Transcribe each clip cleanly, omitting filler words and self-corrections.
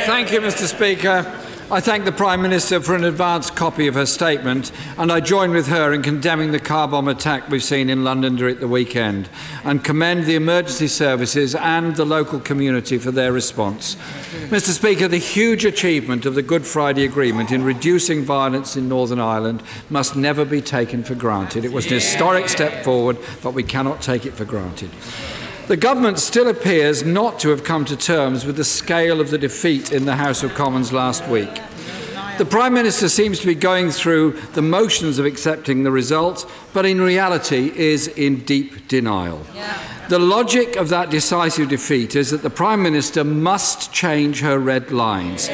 Thank you, Mr. Speaker. I thank the Prime Minister for an advanced copy of her statement, and I join with her in condemning the car bomb attack we've seen in London during the weekend, and commend the emergency services and the local community for their response. Mr. Speaker, the huge achievement of the Good Friday Agreement in reducing violence in Northern Ireland must never be taken for granted. It was an historic step forward, but we cannot take it for granted. The government still appears not to have come to terms with the scale of the defeat in the House of Commons last week. The Prime Minister seems to be going through the motions of accepting the result, but in reality is in deep denial. The logic of that decisive defeat is that the Prime Minister must change her red lines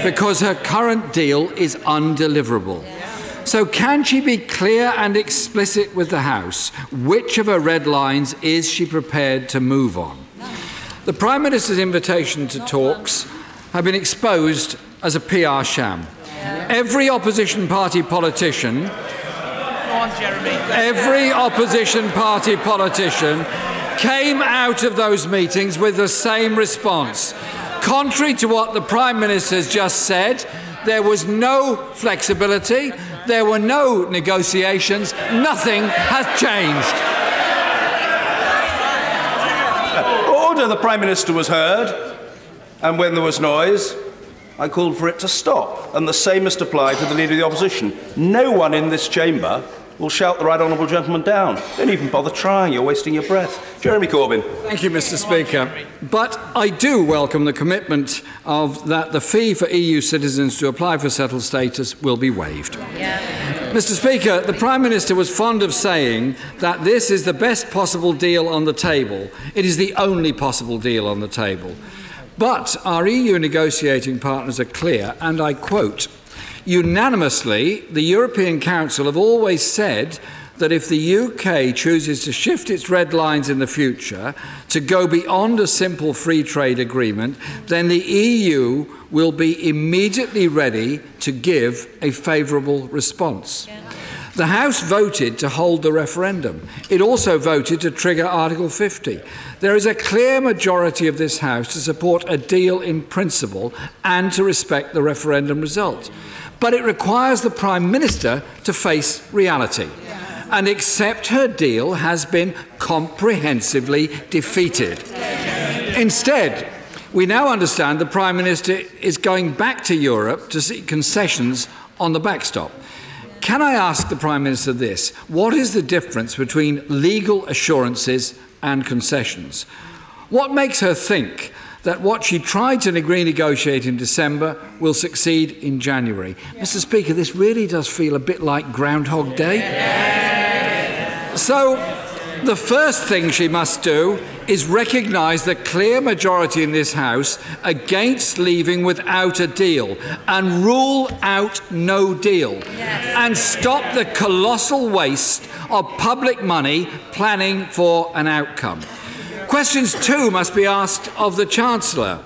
because her current deal is undeliverable. So can she be clear and explicit with the House? Which of her red lines is she prepared to move on? The Prime Minister's invitation to talks have been exposed as a PR sham. Every opposition party politician came out of those meetings with the same response. Contrary to what the Prime Minister has just said, there was no flexibility, there were no negotiations, nothing has changed. Order. The Prime Minister was heard, and when there was noise, I called for it to stop, and the same must apply to the Leader of the Opposition. No one in this chamber will shout the Right Honourable Gentleman down. Don't even bother trying, you're wasting your breath. Jeremy Corbyn. Thank you, Mr. Speaker. But I do welcome the commitment that the fee for EU citizens to apply for settled status will be waived. Mr. Speaker, the Prime Minister was fond of saying that this is the best possible deal on the table. It is the only possible deal on the table. But our EU negotiating partners are clear, and I quote, "Unanimously, the European Council have always said that if the UK chooses to shift its red lines in the future to go beyond a simple free trade agreement, then the EU will be immediately ready to give a favourable response." The House voted to hold the referendum. It also voted to trigger Article 50. There is a clear majority of this House to support a deal in principle and to respect the referendum result. But it requires the Prime Minister to face reality and accept her deal has been comprehensively defeated. Instead, we now understand the Prime Minister is going back to Europe to seek concessions on the backstop. Can I ask the Prime Minister this? What is the difference between legal assurances and concessions? What makes her think that what she tried to renegotiate in December will succeed in January? Mr. Speaker, this really does feel a bit like Groundhog Day. So, the first thing she must do is recognise the clear majority in this House against leaving without a deal and rule out no deal and stop the colossal waste of public money planning for an outcome. Questions too must be asked of the Chancellor.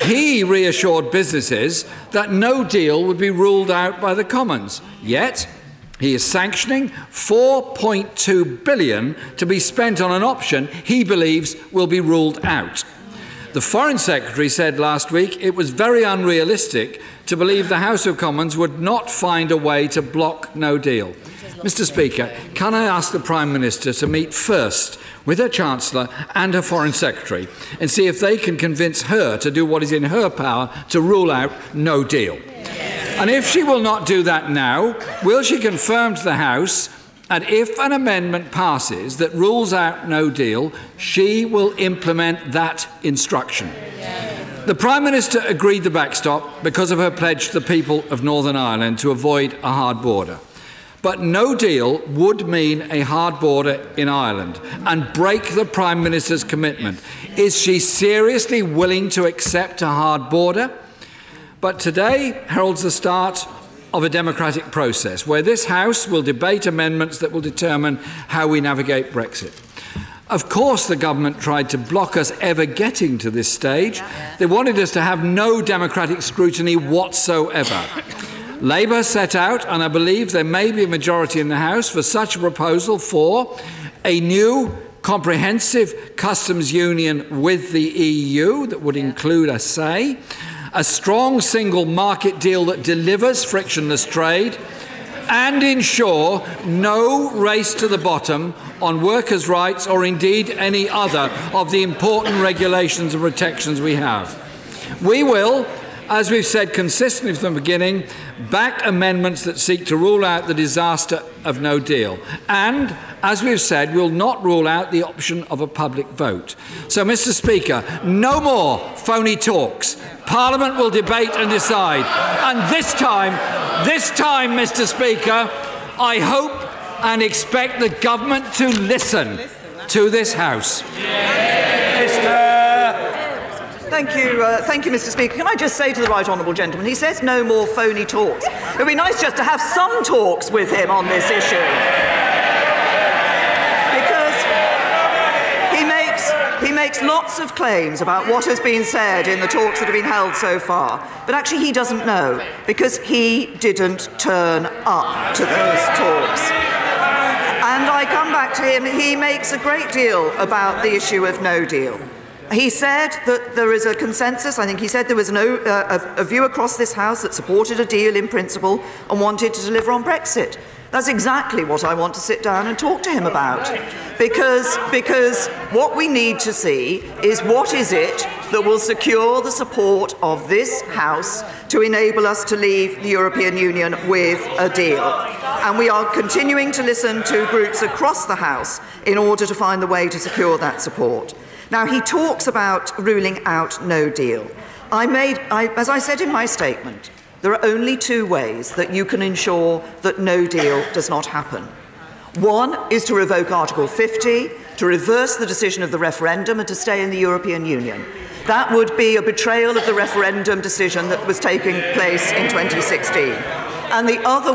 He reassured businesses that no deal would be ruled out by the Commons, yet he is sanctioning £4.2 billion to be spent on an option he believes will be ruled out. The Foreign Secretary said last week it was very unrealistic to believe the House of Commons would not find a way to block no deal. Mr. Speaker, can I ask the Prime Minister to meet first with her Chancellor and her Foreign Secretary and see if they can convince her to do what is in her power to rule out no deal? And if she will not do that now, will she confirm to the House that if an amendment passes that rules out no deal, she will implement that instruction? The Prime Minister agreed the backstop because of her pledge to the people of Northern Ireland to avoid a hard border. But no deal would mean a hard border in Ireland and break the Prime Minister's commitment. Is she seriously willing to accept a hard border? But today heralds the start of a democratic process where this House will debate amendments that will determine how we navigate Brexit. Of course, the government tried to block us ever getting to this stage. They wanted us to have no democratic scrutiny whatsoever. Labour set out, and I believe there may be a majority in the House, for such a proposal for a new comprehensive customs union with the EU that would include a say, a strong single market deal that delivers frictionless trade, and ensure no race to the bottom on workers' rights or indeed any other of the important regulations and protections we have. We will, as we've said consistently from the beginning, back amendments that seek to rule out the disaster of no deal. And, as we've said, we'll not rule out the option of a public vote. So, Mr. Speaker, no more phony talks. Parliament will debate and decide. And this time, Mr. Speaker, I hope and expect the government to listen to this House. Thank you, Mr. Speaker. Can I just say to the right honourable gentleman, he says no more phony talks. It would be nice just to have some talks with him on this issue. Because he makes lots of claims about what has been said in the talks that have been held so far, but actually he doesn't know, because he didn't turn up to those talks. And I come back to him, he makes a great deal about the issue of no deal. He said that there is a consensus. I think he said there was a view across this House that supported a deal in principle and wanted to deliver on Brexit. That's exactly what I want to sit down and talk to him about. Because what we need to see is what is it that will secure the support of this House to enable us to leave the European Union with a deal. And we are continuing to listen to groups across the House in order to find the way to secure that support. Now, he talks about ruling out no deal. As I said in my statement, there are only two ways that you can ensure that no deal does not happen. One is to revoke Article 50, to reverse the decision of the referendum and to stay in the European Union. That would be a betrayal of the referendum decision that was taking place in 2016. And the other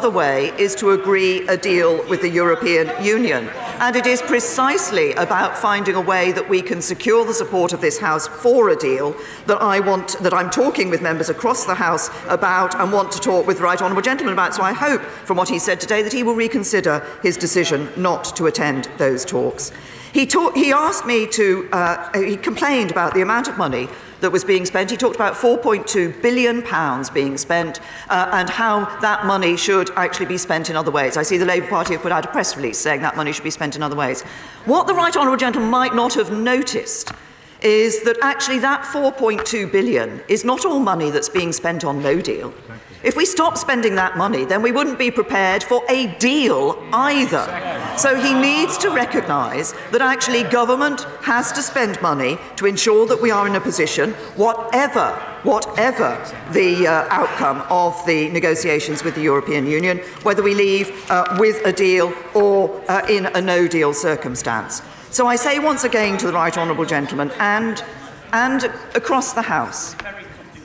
way is to agree a deal with the European Union. And it is precisely about finding a way that we can secure the support of this House for a deal that I'm talking with members across the House about and want to talk with the right honourable gentleman about. So I hope, from what he said today, that he will reconsider his decision not to attend those talks. He complained about the amount of money that was being spent. He talked about £4.2 billion being spent and how that money should actually be spent in other ways. I see the Labour Party have put out a press release saying that money should be spent in other ways. What the right honourable gentleman might not have noticed is that actually that £4.2 billion is not all money that's being spent on no deal. If we stop spending that money, then we wouldn't be prepared for a deal either. So he needs to recognise that actually government has to spend money to ensure that we are in a position, whatever the outcome of the negotiations with the European Union, whether we leave with a deal or in a no-deal circumstance. So I say once again to the right honourable gentleman and across the House,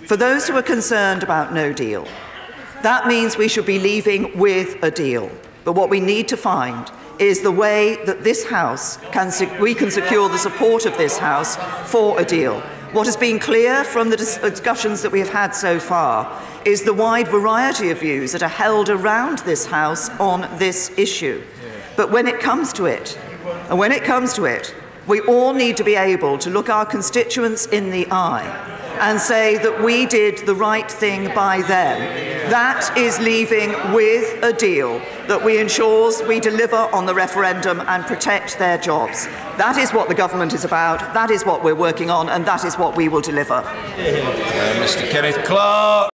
for those who are concerned about no deal, that means we should be leaving with a deal. But what we need to find is the way that this House we can secure the support of this House for a deal. What has been clear from the discussions that we have had so far is the wide variety of views that are held around this House on this issue. But when it comes to it, we all need to be able to look our constituents in the eye and say that we did the right thing by them. That is leaving with a deal that ensures we deliver on the referendum and protect their jobs. That is what the government is about, that is what we're working on, and that is what we will deliver. Mr. Kenneth Clark.